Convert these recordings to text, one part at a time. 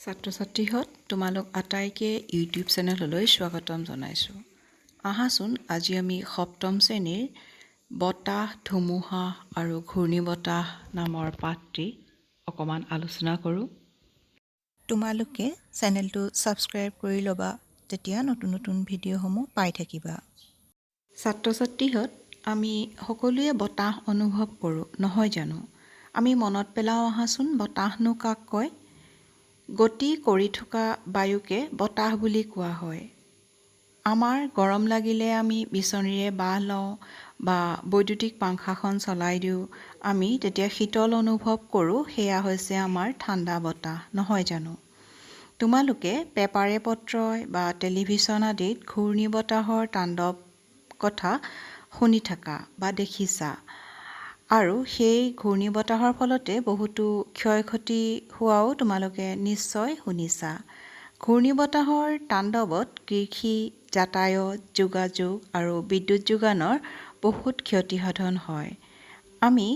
ছাত্ৰ ছাত্ৰীহঁত তোমালোক আটাইকে ইউটিউব চেনেললৈ স্বাগতম জনাইছোঁ। আহাচোন আজি আমি সপ্তম শ্ৰেণীৰ বতাহ, ধুমুহা আৰু ঘূৰ্ণীবতাহ নামৰ পাঠটি অকণমান আলোচনা কৰোঁ। তোমালোকে চেনেলটো ছাবস্ক্ৰাইব কৰি ল'বা, তেতিয়া নতুন নতুন ভিডিঅ'সমূহ পাই থাকিবা। ছাত্ৰ ছাত্ৰীহঁত আমি সকলোৱে বতাহ অনুভৱ কৰোঁ, নহয় জানো? আমি মনত পেলাওঁ আহাচোন, বতাহনো কাক কয়? গতি কৰি থকা বায়ুকে বতাহ বুলি কোৱা হয়। আমাৰ গৰম লাগিলে আমি বিচনীৰে বাহ লওঁ বা বৈদ্যুতিক পাংখাখন চলাই দিওঁ, আমি তেতিয়া শীতল অনুভৱ কৰোঁ। সেয়া হৈছে আমাৰ ঠাণ্ডা বতাহ, নহয় জানো? তোমালোকে পেপাৰে পত্ৰই বা টেলিভিছন আদিত ঘূৰ্ণী বতাহৰ তাণ্ডৱ কথা শুনি থাকা বা দেখিছা, আৰু সেই ঘূৰ্ণী বতাহৰ ফলতে বহুতো ক্ষয় ক্ষতি হোৱাও তোমালোকে নিশ্চয় শুনিছা। ঘূৰ্ণী বতাহৰ তাণ্ডৱত কৃষি, যাতায়ত, যোগাযোগ আৰু বিদ্যুৎ যোগানৰ বহুত ক্ষতিসাধন হয়। আমি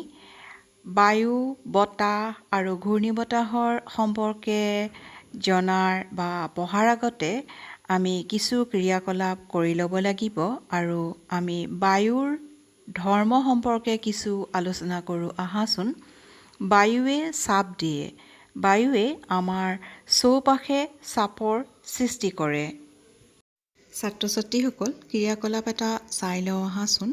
বায়ু, বতাহ আৰু ঘূৰ্ণী বতাহৰ সম্পৰ্কে জনাৰ বা পঢ়াৰ আগতে আমি কিছু ক্ৰিয়াকলাপ কৰি ল'ব লাগিব, আৰু আমি বায়ুৰ ধৰ্ম সম্পৰ্কে কিছু আলোচনা কৰোঁ আহাচোন। বায়ুৱে চাপ দিয়ে। বায়ুৱে আমাৰ চৌপাশে চাপৰ সৃষ্টি কৰে। ছাত্ৰ ছাত্ৰীসকল, ক্ৰিয়াকলাপ এটা চাই লওঁ আহাচোন।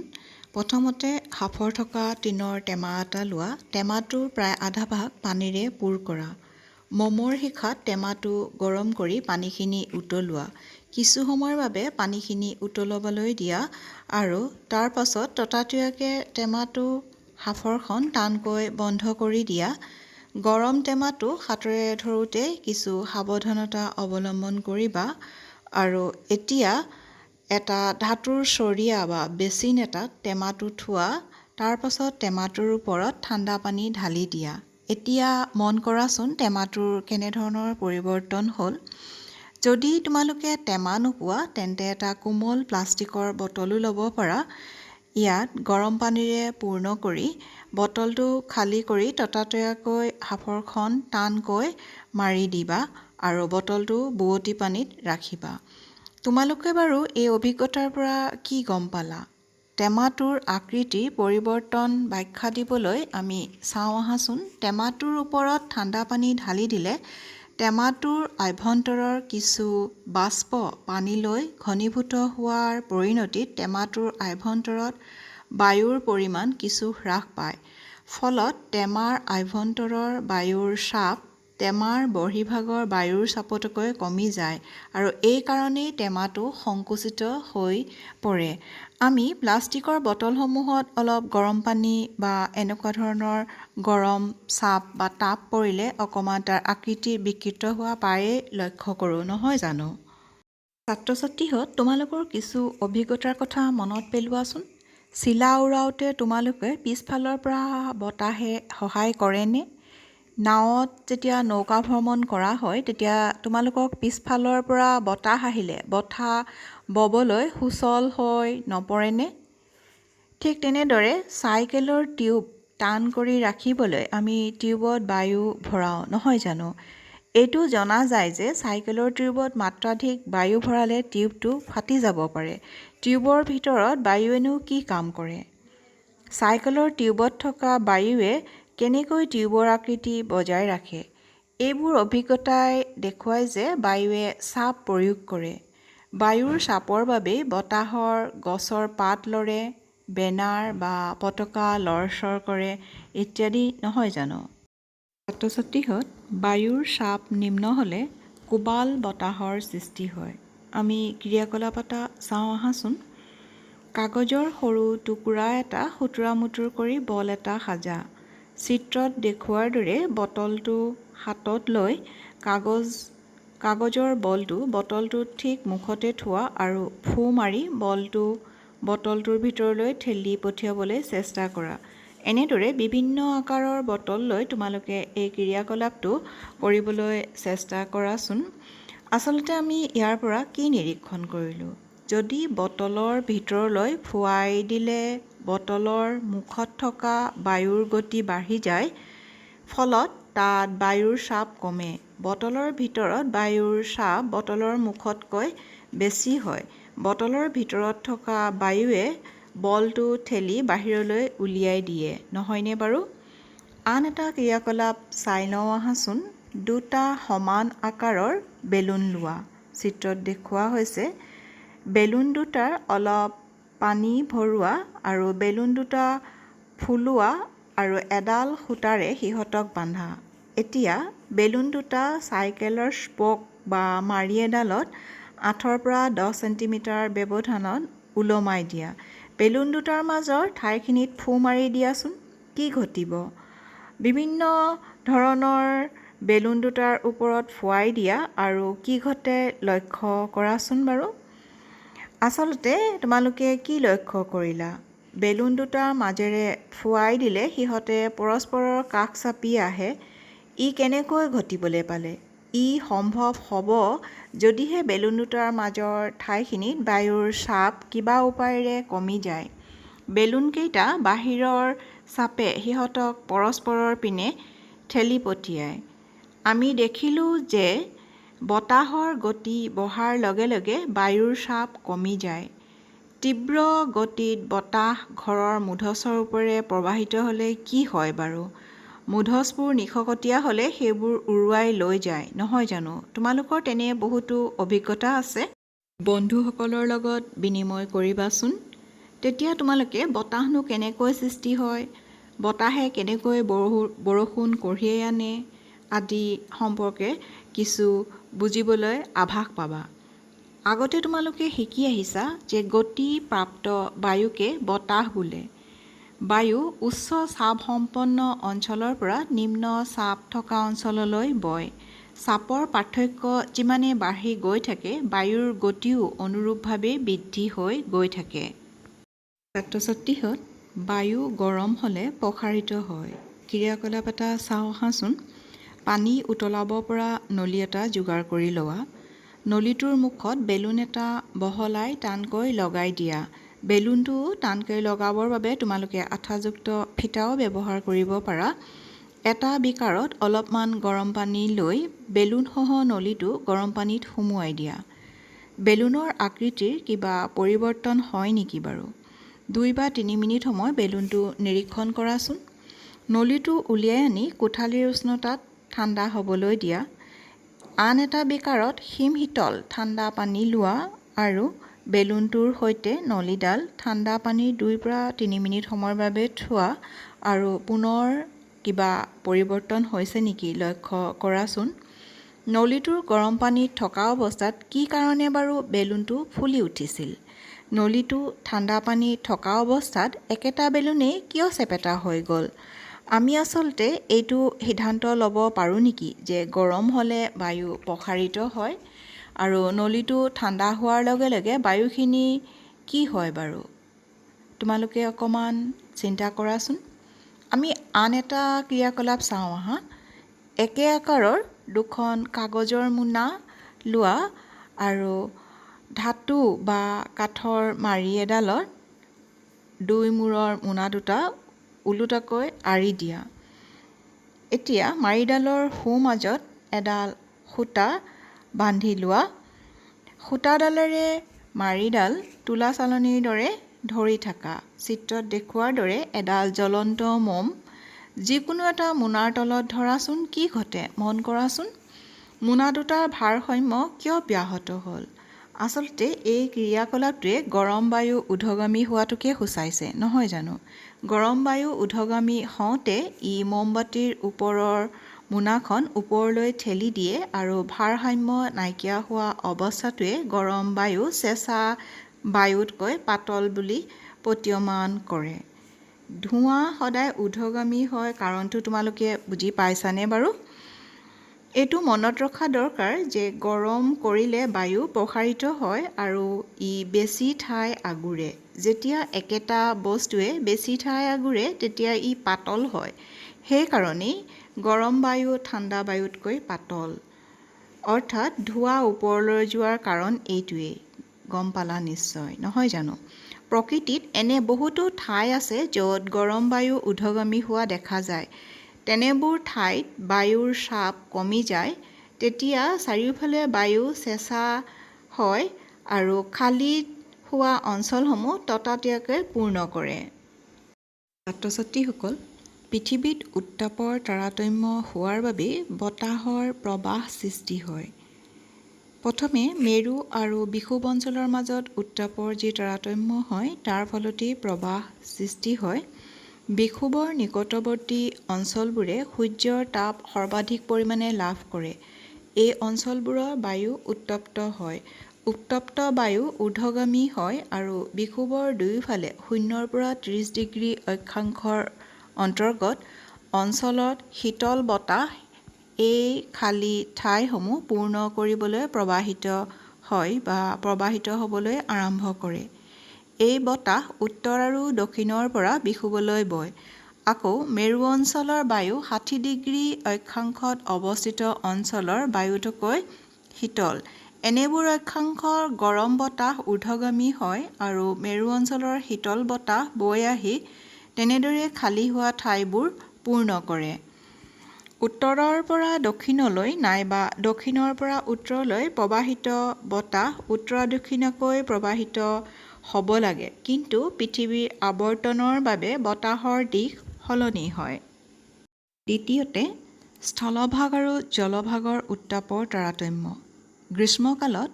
প্ৰথমতে হাফৰ থকা টিনৰ টেমা এটা লোৱা। টেমাটোৰ প্ৰায় আধা ভাগ পানীৰে পূৰ কৰা। মমৰ শিখাত টেমাটো গৰম কৰি পানীখিনি উতলোৱা। কিছু সময়ৰ বাবে পানীখিনি উতলাবলৈ দিয়া, আৰু তাৰ পাছত ততাতৈয়াকৈ টেমাটো হাফৰখন টানকৈ বন্ধ কৰি দিয়া। গৰম টেমাটো হাতেৰে ধৰোঁতে কিছু সাৱধানতা অৱলম্বন কৰিবা। আৰু এতিয়া এটা ধাতুৰ চৰিয়া বা বেচিন এটাত টেমাটো থোৱা। তাৰ পাছত টেমাটোৰ ওপৰত ঠাণ্ডা পানী ঢালি দিয়া। এতিয়া মন কৰাচোন টেমাটোৰ কেনেধৰণৰ পৰিৱৰ্তন হ'ল। যদি তোমালোকে টেমা নোপোৱা, তেন্তে এটা কোমল প্লাষ্টিকৰ বটলো ল'ব পাৰা। ইয়াত গৰম পানীৰে পূৰ্ণ কৰি বটলটো খালী কৰি ততাতৈয়াকৈ হাফৰখন টানকৈ মাৰি দিবা আৰু বটলটো বোৱতী পানীত ৰাখিবা। তোমালোকে বাৰু এই অভিজ্ঞতাৰ পৰা কি গম পালা? টেমাটোৰ আকৃতিৰ পৰিৱৰ্তন ব্যাখ্যা দিবলৈ আমি চাওঁ আহাচোন। টেমাটোৰ ওপৰত ঠাণ্ডা পানী ঢালি দিলে টেমাটোৰ আভ্যন্তৰৰ কিছু বাষ্প পানীলৈ ঘনীভূত হোৱাৰ পৰিণতিত টেমাটোৰ আভ্যন্তৰত বায়ুৰ পৰিমাণ কিছু হ্ৰাস পায়। ফলত টেমাৰ আভ্যন্তৰৰ বায়ুৰ চাপ টেমাৰ বহিৰ্ভাগৰ বায়ুৰ চাপতকৈ কমি যায়, আৰু এই কাৰণেই টেমাটো সংকুচিত হৈ পৰে। আমি প্লাষ্টিকৰ বটলসমূহত অলপ গৰম পানী বা এনেকুৱা ধৰণৰ গৰম চাপ বা তাপ পৰিলে অকণমান তাৰ আকৃতি বিকৃত হোৱা প্ৰায়ে লক্ষ্য কৰোঁ, নহয় জানো? ছাত্ৰ ছাত্ৰীহঁত, তোমালোকৰ কিছু অভিজ্ঞতাৰ কথা মনত পেলোৱাচোন। চিলা উৰাওঁতে তোমালোকে পিছফালৰ পৰা বতাহে সহায় কৰেনে? নাৱত যেতিয়া নৌকা ভ্ৰমণ কৰা হয়, তেতিয়া তোমালোকক পিছফালৰ পৰা বতাহ আহিলে বঠা ববলৈ সুচল হৈ নপৰেনে? ঠিক তেনেদৰে চাইকেলৰ টিউব টান কৰি ৰাখিবলৈ আমি টিউবত বায়ু ভৰাওঁ, নহয় জানো? এইটো জনা যায় যে চাইকেলৰ টিউবত মাত্ৰাধিক বায়ু ভৰালে টিউবটো ফাটি যাব পাৰে। টিউবৰ ভিতৰত বায়ুৱেনো কি কাম কৰে? চাইকেলৰ টিউবত থকা বায়ুৱে কেনেকৈ টিউবৰ আকৃতি বজাই ৰাখে? এইবোৰ অভিজ্ঞতাই দেখুৱায় যে বায়ুৱে চাপ প্ৰয়োগ কৰে। বায়ুৰ চাপৰ বাবেই বতাহৰ গছৰ পাত লৰে, বেনাৰ বা পতাকা লৰচৰ কৰে ইত্যাদি, নহয় জানো? ছাত্ৰ ছাত্ৰীহঁত, বায়ুৰ চাপ নিম্ন হ'লে কোবাল বতাহৰ সৃষ্টি হয়। আমি ক্ৰিয়াকলাপ এটা চাওঁ আহাচোন। কাগজৰ সৰু টুকুৰা এটা সুতুৰা-মুতুৰ কৰি বল এটা সাজা। চিত্ৰত দেখুওৱাৰ দৰে বটলটো হাতত লৈ কাগজৰ বলটো বটলটোৰ ঠিক মুখতে থোৱা আৰু ফু মাৰি বলটো বটলটোৰ ভিতৰলৈ ঠেলি পঠিয়াবলৈ চেষ্টা কৰা। এনেদৰে বিভিন্ন আকাৰৰ বটল লৈ তোমালোকে এই ক্ৰিয়াকলাপটো কৰিবলৈ চেষ্টা কৰাচোন। আচলতে আমি ইয়াৰ পৰা কি নিৰীক্ষণ কৰিলোঁ? যদি বটলৰ ভিতৰলৈ ফুৱাই দিলে বটলৰ মুখত থকা বায়ুৰ গতি বাঢ়ি যায়, ফলত তাত বায়ুৰ চাপ কমে। বটলৰ ভিতৰত বায়ুৰ চাপ বটলৰ মুখতকৈ বেছি হয়। বটলৰ ভিতৰত থকা বায়ুৱে বলটো ঠেলি বাহিৰলৈ উলিয়াই দিয়ে, নহয়নে বাৰু? আন এটা ক্ৰিয়াকলাপ চাই লওঁ আহাচোন। দুটা সমান আকাৰৰ বেলুন লোৱা। চিত্ৰত দেখুওৱা হৈছে বেলুন দুটাৰ অলপ পানী ভৰোৱা আৰু বেলুন দুটা ফুলোৱা আৰু এডাল সূতাৰে সিহঁতক বান্ধা। এতিয়া বেলুন দুটা চাইকেলৰ স্পক বা মাৰি এডালত 8 পৰা 10 চেণ্টিমিটাৰ ব্যৱধানত ওলমাই দিয়া। বেলুন দুটাৰ মাজৰ ঠাইখিনিত ফু মাৰি দিয়াচোন। কি ঘটিব? বিভিন্ন ধৰণৰ বেলুন দুটাৰ ওপৰত ফুৱাই দিয়া আৰু কি ঘটে লক্ষ্য কৰাচোন বাৰু। আচলতে তোমালোকে কি লক্ষ্য কৰিলা? বেলুন দুটাৰ মাজেৰে ফুৱাই দিলে সিহঁতে পৰস্পৰৰ কাষ চাপি আহে। ই কেনেকৈ ঘটিবলৈ পালে? ই সম্ভৱ হ'ব যদিহে বেলুন দুটাৰ মাজৰ ঠাইখিনিত বায়ুৰ চাপ কিবা উপায়েৰে কমি যায়। বেলুনকেইটা বাহিৰৰ চাপে সিহঁতক পৰস্পৰৰ পিনে ঠেলি পঠিয়ায়। আমি দেখিলোঁ যে বতাহৰ গতি বঢ়াৰ লগে লগে বায়ুৰ চাপ কমি যায়। তীব্ৰ গতিত বতাহ ঘৰৰ মূধচৰ ওপৰেৰে প্ৰবাহিত হ'লে কি হয় বাৰু? মূধচবোৰ নিশকতীয়া হ'লে সেইবোৰ উৰুৱাই লৈ যায়, নহয় জানো? তোমালোকৰ তেনে বহুতো অভিজ্ঞতা আছে। বন্ধুসকলৰ লগত বিনিময় কৰিবাচোন। তেতিয়া তোমালোকে বতাহনো কেনেকৈ সৃষ্টি হয়, বতাহে কেনেকৈ বৰষুণ কঢ়িয়াই আনে আদি সম্পৰ্কে কিছু বুজিবলৈ আভাস পাবা। আগতে তোমালোকে শিকি আহিছা যে গতিপ্ৰাপ্ত বায়ুকে বতাহ বোলে। বায়ু উচ্চ চাপসম্পন্ন অঞ্চলৰ পৰা নিম্ন চাপ থকা অঞ্চললৈ বয়। চাপৰ পাৰ্থক্য যিমানে বাঢ়ি গৈ থাকে, বায়ুৰ গতিও অনুৰূপভাৱে বৃদ্ধি হৈ গৈ থাকে। ছাত্ৰ-ছাত্ৰীহঁত, বায়ু গৰম হ'লে প্ৰসাৰিত হয়। ক্ৰিয়াকলাপ এটা চাওঁ আহাচোন। পানী উতলাব পৰা নলী এটা যোগাৰ কৰি লোৱা। নলীটোৰ মুখত বেলুন এটা বহলাই টানকৈ লগাই দিয়া। বেলুনটো টানকৈ লগাবৰ বাবে তোমালোকে আঠাযুক্ত ফিটাও ব্যৱহাৰ কৰিব পাৰা। এটা বিকাৰত অলপমান গৰম পানী লৈ বেলুনসহ নলীটো গৰম পানীত সুমুৱাই দিয়া। বেলুনৰ আকৃতিৰ কিবা পৰিৱৰ্তন হয় নেকি বাৰু? 2 বা 3 মিনিট সময় বেলুনটো নিৰীক্ষণ কৰাচোন। নলীটো উলিয়াই আনি কোঠালীৰ উষ্ণতাত ঠাণ্ডা হ'বলৈ দিয়া। আন এটা বিকাৰত হিমশীতল ঠাণ্ডা পানী লোৱা আৰু বেলুনটোৰ সৈতে নলীডাল ঠাণ্ডা পানীৰ 2 পৰা 3 মিনিট সময়ৰ বাবে থোৱা আৰু পুনৰ কিবা পৰিৱৰ্তন হৈছে নেকি লক্ষ্য কৰাচোন। নলীটোৰ গৰম পানীত থকা অৱস্থাত কি কাৰণে বাৰু বেলুনটো ফুলি উঠিছিল? নলীটো ঠাণ্ডা পানীত থকা অৱস্থাত একেটা বেলুনেই কিয় চেপেটা হৈ গ'ল? আমি আচলতে এইটো সিদ্ধান্ত ল'ব পাৰোঁ নেকি যে গৰম হ'লে বায়ু প্ৰসাৰিত হয় আৰু নলীটো ঠাণ্ডা হোৱাৰ লগে লগে বায়ুখিনি কি হয় বাৰু? তোমালোকে অকণমান চিন্তা কৰাচোন। আমি আন এটা ক্ৰিয়াকলাপ চাওঁ আহা। একে আকাৰৰ দুখন কাগজৰ মোনা লোৱা আৰু ধাতু বা কাঠৰ মাৰি এডালত 2 মূৰৰ মোনা দুটা ওলোটাকৈ আঁৰি দিয়া। এতিয়া মাৰিডালৰ সোঁমাজত এডাল সূতা বান্ধি লোৱা। সূতাডালেৰে মাৰিডাল তোলা চালনীৰ দৰে ধৰি থাকা। চিত্ৰত দেখুওৱাৰ দৰে এডাল জ্বলন্ত মম যিকোনো এটা মোনাৰ তলত ধৰাচোন। কি ঘটে মন কৰাচোন। মোনা দুটাৰ ভাৰসাম্য কিয় ব্যাহত হ'ল? আচলতে এই ক্ৰিয়াকলাপটোৱে গৰম বায়ু ঊৰ্ধ্বগামী হোৱাটোকে সূচাইছে, নহয় জানো? গৰম বায়ু ঊৰ্ধ্বগামী হওঁতে ই মমবাতিৰ ওপৰৰ মোনাখন ওপৰলৈ ঠেলি দিয়ে আৰু ভাৰসাম্য নাইকিয়া হোৱা অৱস্থাটোৱে গৰম বায়ু চেঁচা বায়ুতকৈ পাতল বুলি প্ৰতীয়মান কৰে। ধোঁৱা সদায় ঊৰ্ধ্বগামী হয় কাৰণটো তোমালোকে বুজি পাইছানে বাৰু? এইটো মনত ৰখা দৰকাৰ যে গৰম কৰিলে বায়ু প্ৰসাৰিত হয় আৰু ই বেছি ঠাই আগুৰে। যেতিয়া একেটা বস্তুৱে বেছি ঠাই আগুৰে তেতিয়া ই পাতল হয়। সেইকাৰণেই গৰম বায়ু ঠাণ্ডা বায়ুতকৈ পাতল। অৰ্থাৎ ধোঁৱা ওপৰলৈ যোৱাৰ কাৰণ এইটোৱেই। গম পালা নিশ্চয়, নহয় জানো? প্ৰকৃতিত এনে বহুতো ঠাই আছে য'ত গৰম বায়ু ঊৰ্ধ্বগামী হোৱা দেখা যায়। তেনেবোৰ ঠাইত বায়ুৰ চাপ কমি যায়, তেতিয়া চাৰিওফালে বায়ু চেঁচা হয় আৰু খালী হোৱা অঞ্চলসমূহ ততাতৈয়াকৈ পূৰ্ণ কৰে। ছাত্ৰ ছাত্ৰীসকল, পৃথিৱীত উত্তাপৰ তাৰতম্য হোৱাৰ বাবেই বতাহৰ প্ৰৱাহ সৃষ্টি হয়। প্ৰথমে মেৰু আৰু বিষুৱ অঞ্চলৰ মাজত উত্তাপৰ যি তাৰতম্য হয় তাৰ ফলতেই প্ৰৱাহ সৃষ্টি হয়। বিষুৱৰ নিকটৱৰ্তী অঞ্চলবোৰে সূৰ্যৰ তাপ সৰ্বাধিক পৰিমাণে লাভ কৰে। এই অঞ্চলবোৰৰ বায়ু উত্তপ্ত হয়। উত্তপ্ত বায়ু ঊৰ্ধ্বগামী হয় আৰু বিষুৱৰ দুয়োফালে 0 পৰা 30 ডিগ্ৰী অক্ষাংশৰ অন্তৰ্গত অঞ্চলত শীতল বতাহ এই খালী ঠাইসমূহ পূৰ্ণ কৰিবলৈ প্ৰৱাহিত হ'বলৈ আৰম্ভ কৰে। এই বতাহ উত্তৰ আৰু দক্ষিণৰ পৰা বিষুৱলৈ বয়। আকৌ মেৰু অঞ্চলৰ বায়ু 60 ডিগ্ৰী অক্ষাংশত অৱস্থিত অঞ্চলৰ বায়ুতকৈ শীতল। এনেবোৰ অক্ষাংশৰ গৰম বতাহ ঊৰ্ধ্বগামী হয় আৰু মেৰু অঞ্চলৰ শীতল বতাহ বৈ আহি তেনেদৰে খালী হোৱা ঠাইবোৰ পূৰ্ণ কৰে। উত্তৰৰ পৰা দক্ষিণলৈ নাইবা দক্ষিণৰ পৰা উত্তৰলৈ প্ৰৱাহিত বতাহ উত্তৰ-দক্ষিণকৈ প্ৰৱাহিত হ'ব লাগে, কিন্তু পৃথিৱীৰ আৱৰ্তনৰ বাবে বতাহৰ দিশ সলনি হয়। দ্বিতীয়তে, স্থলভাগ আৰু জলভাগৰ উত্তাপৰ তাৰতম্য। গ্ৰীষ্মকালত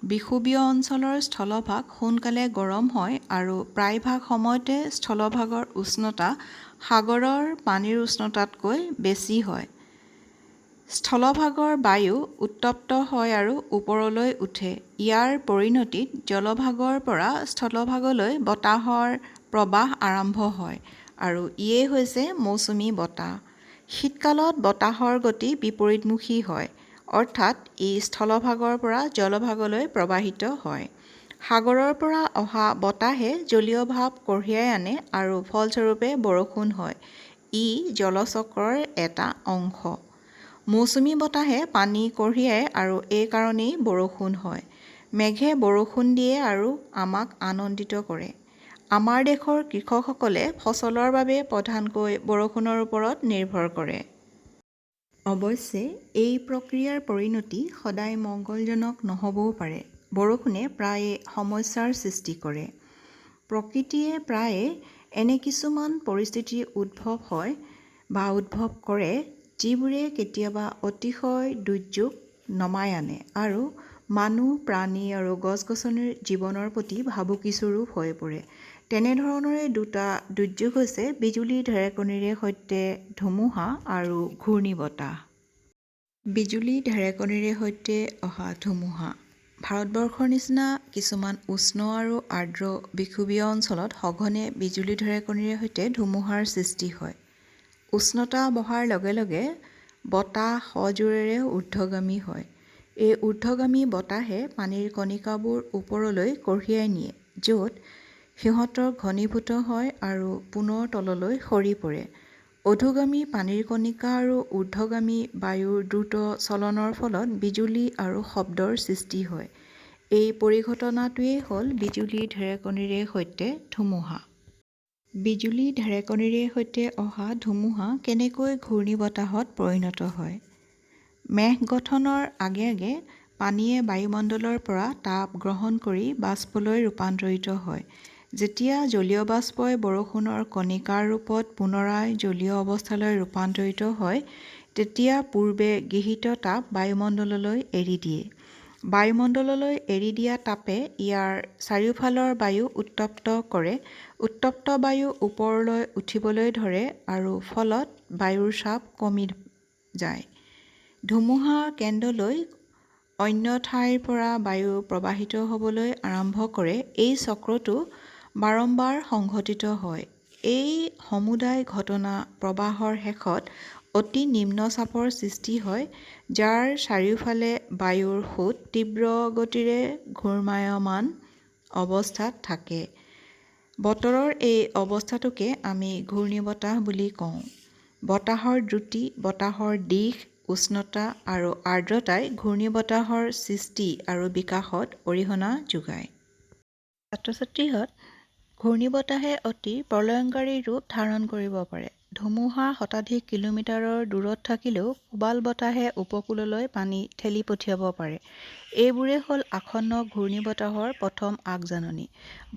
বিষুৱীয় অঞ্চলৰ স্থলভাগ সোনকালে গৰম হয় আৰু প্ৰায়ভাগ সময়তে স্থলভাগৰ উষ্ণতা সাগৰৰ পানীৰ উষ্ণতাতকৈ বেছি হয়। স্থলভাগৰ বায়ু উত্তপ্ত হয় আৰু ওপৰলৈ উঠে। ইয়াৰ পৰিণতিত জলভাগৰ পৰা স্থলভাগলৈ বতাহৰ প্ৰৱাহ আৰম্ভ হয় আৰু ইয়েই হৈছে মৌচুমী বতাহ। শীতকালত বতাহৰ গতি বিপৰীতমুখী হয়, অৰ্থাৎ ই স্থলভাগৰ পৰা জলভাগলৈ প্ৰৱাহিত হয়। সাগৰৰ পৰা অহা বতাহে জলীয় ভাপ কঢ়িয়াই আনে আৰু ফলস্বৰূপে বৰষুণ হয়। ই জলচক্ৰৰ এটা অংশ। মৌচুমী বতাহে পানী কঢ়িয়ায় আৰু এই কাৰণেই বৰষুণ হয়। মেঘে বৰষুণ দিয়ে আৰু আমাক আনন্দিত কৰে। আমাৰ দেশৰ কৃষকসকলে ফচলৰ বাবে প্ৰধানকৈ বৰষুণৰ ওপৰত নিৰ্ভৰ কৰে। অৱশ্যে এই প্ৰক্ৰিয়াৰ পৰিণতি সদায় মংগলজনক নহ'বও পাৰে। বৰষুণে প্ৰায়ে সমস্যাৰ সৃষ্টি কৰে। প্ৰকৃতিয়ে প্ৰায়ে এনে কিছুমান পৰিস্থিতি উদ্ভৱ কৰে যিবোৰে কেতিয়াবা অতিশয় দুৰ্যোগ নমাই আনে আৰু মানুহ, প্ৰাণী আৰু গছ-গছনিৰ জীৱনৰ প্ৰতি ভাবুকিস্বৰূপ হৈ পৰে। তেনেধৰণৰে দুটা দুৰ্যোগ হৈছে বিজুলী ঢেৰেকনিৰে সৈতে ধুমুহা আৰু ঘূৰ্ণীবতাহ। বিজুলী ঢেৰেকনিৰে সৈতে অহা ধুমুহা। ভাৰতবৰ্ষৰ নিচিনা কিছুমান উষ্ণ আৰু আৰ্দ্ৰ বিষুৱীয় অঞ্চলত সঘনে বিজুলী ঢেৰেকনিৰে সৈতে ধুমুহাৰ সৃষ্টি হয়। উষ্ণতা বঢ়াৰ লগে লগে বতাহ সজোৰেৰে ঊৰ্ধ্বগামী হয়। এই ঊৰ্ধ্বগামী বতাহে পানীৰ কণিকাবোৰ ওপৰলৈ কঢ়িয়াই নিয়ে, য'ত সিহঁতৰ ঘনীভূত হয় আৰু পুনৰ তললৈ সৰি পৰে। অধোগামী পানীৰ কণিকা আৰু ঊৰ্ধ্বগামী বায়ুৰ দ্ৰুত চলনৰ ফলত বিজুলী আৰু শব্দৰ সৃষ্টি হয়। এই পৰিঘটনাটোৱেই হ'ল বিজুলী ঢেৰেকনিৰে সৈতে ধুমুহা। বিজুলী ঢেৰেকনিৰে সৈতে অহা ধুমুহা কেনেকৈ ঘূৰ্ণীবতাহত পৰিণত হয়? মেঘ গঠনৰ আগে আগে পানীয়ে বায়ুমণ্ডলৰ পৰা তাপ গ্ৰহণ কৰি বাষ্পলৈ ৰূপান্তৰিত হয়। যেতিয়া জলীয় বাষ্পই বৰষুণৰ কণিকাৰ ৰূপত পুনৰায় জলীয় অৱস্থালৈ ৰূপান্তৰিত হয়, তেতিয়া পূৰ্বে গৃহীত তাপ বায়ুমণ্ডললৈ এৰি দিয়ে। বায়ুমণ্ডললৈ এৰি দিয়া তাপে ইয়াৰ চাৰিওফালৰ বায়ু উত্তপ্ত কৰে। উত্তপ্ত বায়ু ওপৰলৈ উঠিবলৈ ধৰে আৰু ফলত বায়ুৰ চাপ কমি যায়। ধুমুহাৰ কেন্দ্ৰলৈ অন্য ঠাইৰ পৰা বায়ু প্ৰৱাহিত হ'বলৈ আৰম্ভ কৰে। এই চক্ৰটো বাৰম্বাৰ সংঘটিত হয়। এই সমুদায় ঘটনা প্ৰবাহৰ শেষত অতি নিম্ন চাপৰ সৃষ্টি হয়, যাৰ চাৰিওফালে বায়ুৰ সোঁত তীব্ৰ গতিৰে ঘূৰ্ণায়মান অৱস্থাত থাকে। বতৰৰ এই অৱস্থাটোকে আমি ঘূৰ্ণীবতাহ বুলি কওঁ। বতাহৰ দ্ৰুতি, বতাহৰ দিশ, উষ্ণতা আৰু আৰ্দ্ৰতাই ঘূৰ্ণীবতাহৰ সৃষ্টি আৰু বিকাশত অৰিহণা যোগায়। ছাত্ৰ-ছাত্ৰীহঁত, ঘূৰ্ণীবতাহে অতি প্ৰলয়ংকাৰী ৰূপ ধাৰণ কৰিব পাৰে। ধুমুহা শতাধিক কিলোমিটাৰৰ দূৰত থাকিলেও কোবাল বতাহে উপকূললৈ পানী ঠেলি পঠিয়াব পাৰে। এইবোৰে হ'ল আসন্ন ঘূৰ্ণীবতাহৰ প্ৰথম আগজাননী।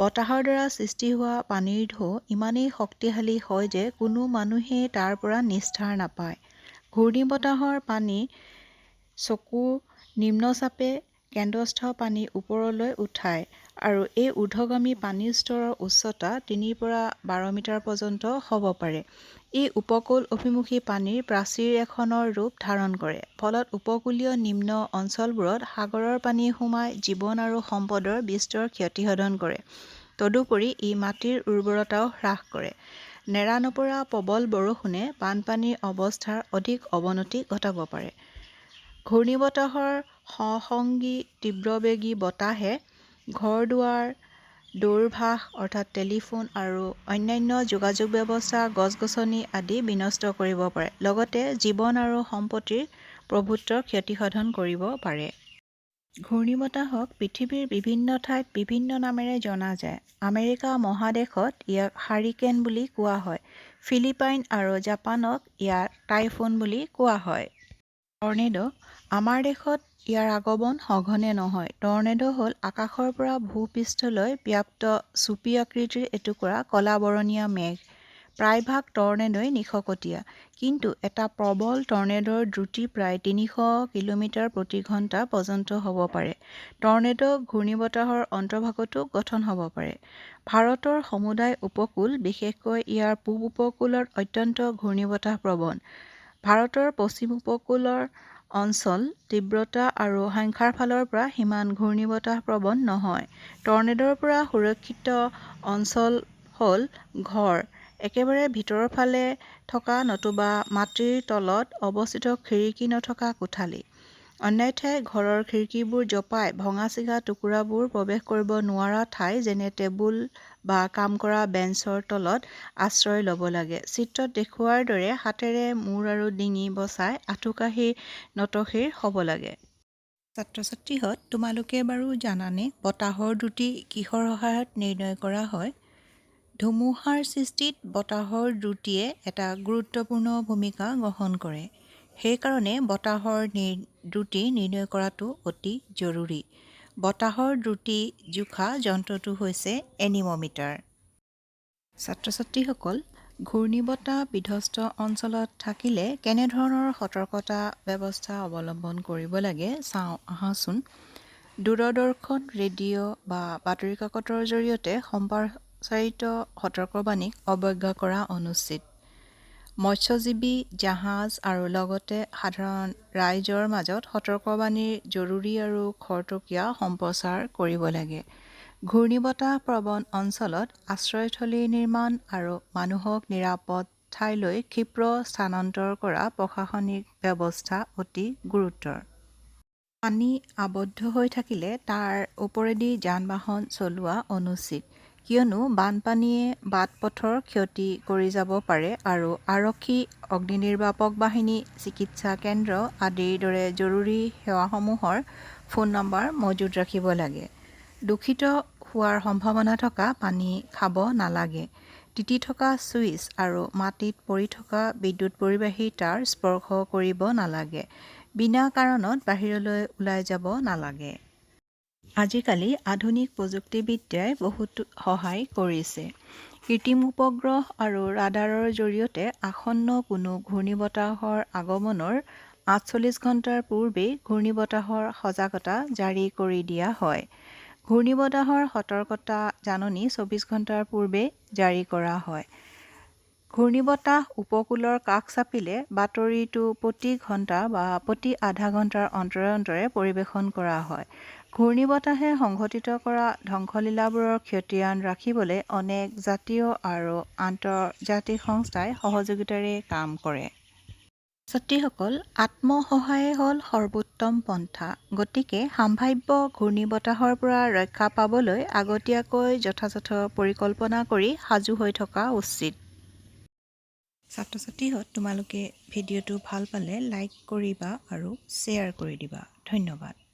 বতাহৰ দ্বাৰা সৃষ্টি হোৱা পানীৰ ঢৌ ইমানেই শক্তিশালী হয় যে কোনো মানুহেই তাৰ পৰা নিস্তাৰ নাপায়। ঘূৰ্ণীবতাহৰ পানী চকু নিম্নচাপে কেন্দ্ৰস্থ পানী ওপৰলৈ উঠায় আৰু এই ঊৰ্ধ্বগামী পানীৰ স্তৰৰ উচ্চতা ৩ পৰা ১২ মিটাৰ পৰ্যন্ত হ'ব পাৰে। ই উপকূল অভিমুখী পানীৰ প্ৰাচীৰ এখনৰ ৰূপ ধাৰণ কৰে, ফলত উপকূলীয় নিম্ন অঞ্চলবোৰত সাগৰৰ পানী সোমাই জীৱন আৰু সম্পদৰ বিস্তৰ ক্ষতিসাধন কৰে। তদুপৰি ই মাটিৰ উৰ্বৰতাও হ্ৰাস কৰে। নেৰানপৰা প্ৰবল বৰষুণে বানপানীৰ অৱস্থাৰ অধিক অৱনতি ঘটাব পাৰে। ঘূৰ্ণীবতাহৰ সহসংগী তীব্ৰবেগী বতাহে ঘৰ-দুৱাৰ, দূৰভাষ অৰ্থাৎ টেলিফোন আৰু অন্যান্য যোগাযোগ ব্যৱস্থা, গছ-গছনি আদি বিনষ্ট কৰিব পাৰে, লগতে জীৱন আৰু সম্পত্তিৰ প্ৰভুত্বৰ ক্ষতিসাধন কৰিব পাৰে। ঘূৰ্ণীবতাহক পৃথিৱীৰ বিভিন্ন ঠাইত বিভিন্ন নামেৰে জনা যায়। আমেৰিকা মহাদেশত ইয়াক হাৰিকেন বুলি কোৱা হয়। ফিলিপাইন আৰু জাপানক ইয়াক টাইফুন বুলি কোৱা হয়। টৰ্নেডো আমাৰ দেশত ইয়াৰ আগমন সঘনে নহয়। টৰ্নেডো হ'ল আকাশৰ পৰা ভূপৃষ্ঠলৈ ব্যাপ্ত চুপি আকৃতিৰ এটুকুৰা ক'লা-বৰণীয়া মেঘ। প্ৰায়ভাগ টৰ্নেডোই নিশকতীয়া, কিন্তু এটা প্ৰবল টৰ্নেডোৰ দ্ৰুতি প্ৰায় ৩০০ কিলোমিটাৰ প্ৰতি ঘণ্টা পৰ্যন্ত হ'ব পাৰে। টৰ্নেডো ঘূৰ্ণীবতাহৰ অন্তৰ্ভাগতো গঠন হ'ব পাৰে। ভাৰতৰ সমুদায় উপকূল, বিশেষকৈ ইয়াৰ পূব উপকূলত অত্যন্ত ঘূৰ্ণীবতাহপ্ৰৱণ। ভাৰতৰ পশ্চিম উপকূলৰ অঞ্চল তীব্ৰতা আৰু সংখ্যাৰ ফালৰ পৰা সিমান ঘূৰ্ণীবতাহপ্ৰৱণ নহয়। টৰ্নেডোৰ পৰা সুৰক্ষিত অঞ্চল হ'ল ঘৰ, একেবাৰে ভিতৰৰ ফালে থকা নতুবা মাটিৰ তলত অৱস্থিত খিৰিকী নথকা কোঠালি। অন্যথাই ঘৰৰ খিৰিকীবোৰ জপাই ভঙা-চিঙা টুকুৰাবোৰ প্ৰৱেশ কৰিব নোৱাৰা ঠাই যেনে টেবুল বা কাম কৰা বেঞ্চৰ তলত আশ্ৰয় ল'ব লাগে। চিত্ৰত দেখুওৱাৰ দৰে হাতেৰে মূৰ আৰু ডিঙি বচাই আঁঠুকাঢ়ি নতশিৰ হ'ব লাগে। ছাত্ৰ-ছাত্ৰীহঁত, তোমালোকে বাৰু জানানে বতাহৰ দ্ৰুতি কিহৰ সহায়ত নিৰ্ণয় কৰা হয়? ধুমুহাৰ সৃষ্টিত বতাহৰ দ্ৰুতিয়ে এটা গুৰুত্বপূৰ্ণ ভূমিকা গ্ৰহণ কৰে। সেইকাৰণে বতাহৰ দ্ৰুতি নিৰ্ণয় কৰাটো অতি জৰুৰী। বতাহৰ দ্ৰুতি জোখা যন্ত্ৰটো হৈছে এনিম'মিটাৰ। ছাত্ৰ-ছাত্ৰীসকল, ঘূৰ্ণীবতাহ বিধ্বস্ত অঞ্চলত থাকিলে কেনেধৰণৰ সতৰ্কতা ব্যৱস্থা অৱলম্বন কৰিব লাগে চাওঁ আহাচোন। দূৰদৰ্শন, ৰেডিঅ' বা বাতৰি কাকতৰ জৰিয়তে সম্প্ৰচাৰিত সতৰ্কবাণীক অৱজ্ঞা কৰা অনুচিত। মৎস্যজীৱী, জাহাজ আৰু লগতে সাধাৰণ ৰাইজৰ মাজত সতৰ্কবাণীৰ জৰুৰী আৰু খৰতকীয়া সম্প্ৰচাৰ কৰিব লাগে। ঘূৰ্ণীবতাহ প্ৰৱণ অঞ্চলত আশ্ৰয়স্থলী নিৰ্মাণ আৰু মানুহক নিৰাপদ ঠাইলৈ ক্ষীপ্ৰ স্থানান্তৰ কৰা প্ৰশাসনিক ব্যৱস্থা অতি গুৰুতৰ। পানী আবদ্ধ হৈ থাকিলে তাৰ ওপৰেদি যান-বাহন চলোৱা অনুচিত, কিয়নো বানপানীয়ে বাট-পথৰ ক্ষতি কৰি যাব পাৰে আৰু আৰক্ষী, অগ্নিনিৰ্বাপক বাহিনী, চিকিৎসা কেন্দ্ৰ আদিৰ দৰে জৰুৰী সেৱাসমূহৰ ফোন নম্বৰ মজুত ৰাখিব লাগে। দূষিত হোৱাৰ সম্ভাৱনা থকা পানী খাব নালাগে। তিতি থকা চুইচ আৰু মাটিত পৰি থকা বিদ্যুৎ পৰিবাহী তাঁৰ স্পৰ্শ কৰিব নালাগে। বিনা কাৰণত বাহিৰলৈ ওলাই যাব নালাগে। আজিকালি আধুনিক প্ৰযুক্তিবিদ্যাই বহুত সহায় কৰিছে। কৃত্ৰিম উপগ্ৰহ আৰু ৰাডাৰৰ জৰিয়তে আসন্ন কোনো ঘূৰ্ণীবতাহৰ আগমনৰ ৪৮ ঘণ্টাৰ পূৰ্বেই ঘূৰ্ণীবতাহৰ সজাগতা জাৰি কৰি দিয়া হয়। ঘূৰ্ণীবতাহৰ সতৰ্কতা জাননী ২৪ ঘণ্টাৰ পূৰ্বে জাৰি কৰা হয়। ঘূৰ্ণীবতাহ উপকূলৰ কাষ চাপিলে বাতৰিটো প্ৰতি ঘণ্টা বা প্ৰতি আধা ঘণ্টাৰ অন্তৰে অন্তৰে পৰিৱেশন কৰা হয়। ঘূৰ্ণীবতাহে সংঘটিত কৰা ধ্বংসলীলাবোৰৰ খতিয়ান ৰাখিবলৈ অনেক জাতীয় আৰু আন্তৰ্জাতিক সংস্থাই সহযোগিতাৰে কাম কৰে। ছাত্ৰীসকল, আত্মসহায়ে হ'ল সৰ্বোত্তম পন্থা। গতিকে সম্ভাৱ্য ঘূৰ্ণীবতাহৰ পৰা ৰক্ষা পাবলৈ আগতীয়াকৈ যথাযথ পৰিকল্পনা কৰি সাজু হৈ থকা উচিত। ছাত্ৰ-ছাত্ৰীহঁত, তোমালোকে ভিডিঅ'টো ভাল পালে লাইক কৰিবা আৰু শ্বেয়াৰ কৰি দিবা। ধন্যবাদ।